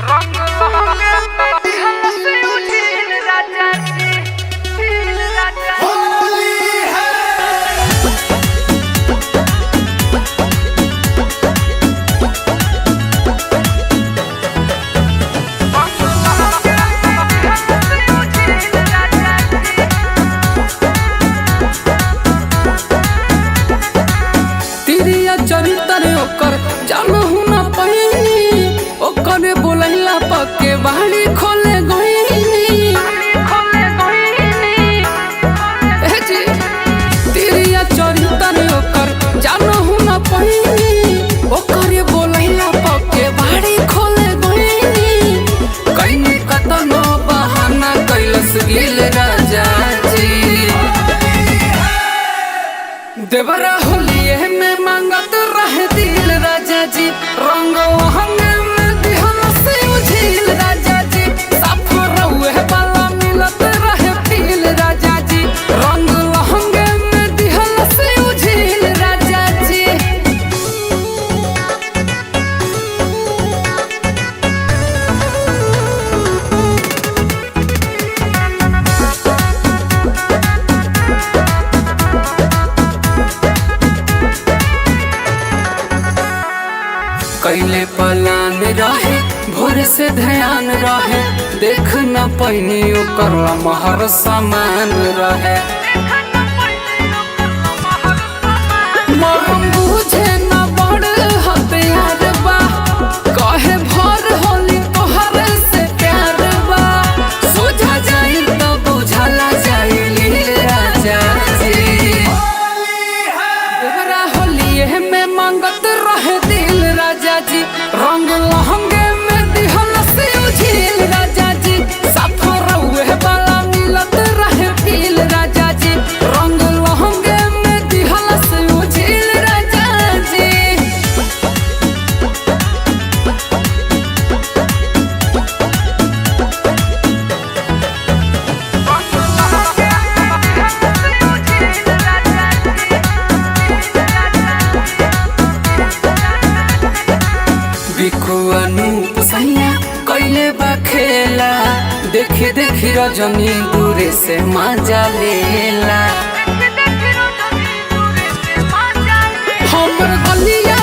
रंग लहंगे में हंसी उठील राजा जी, उठील राजा जी। होली है। तिरिया चरित्र ओकर जानहु ना पहिनी, ओकरे बोलैला पके बाड़ी खोले गईनी। ए जी, तिरिया चरित्र ओकर जानहु ना पहिनी, ओकरे बोलैला पके बाड़ी खोले गईनी। कईनी कतनो बहाना कैलस गिल राजा जी, देवरा होलिये में मांगत रहे दिल राजा जी, रंग लहंगे में दिहन से उझिल राजा जी। साफ रहुए वाला मिलत रहे फील राजा जी, रंग लहंगे में दिहन से उझिल राजा जी। कैले पलान रहे भोर से ध्यान रहे, देख न पैनी ओकर महर समान रहे। मरम बुझे न बड़ हथियार बा, कहे भर होली तोहर से प्यार बा। सोझा जाई तो बुझला जाई लील राजा जी, देवरा होलिये में मांगत रहे दिल राजा जी, रंग लहंगे में दिहन से उझिल राजा जी। साफ रहुए वाला मिलत रहे फील राजा जी, रंग लहंगे में दिहन से उझिल राजा जी। बिकु अनूप सैया कैले बा खेला, देखी देखी रजनी दूरे से मजा लेला। हमर गलिया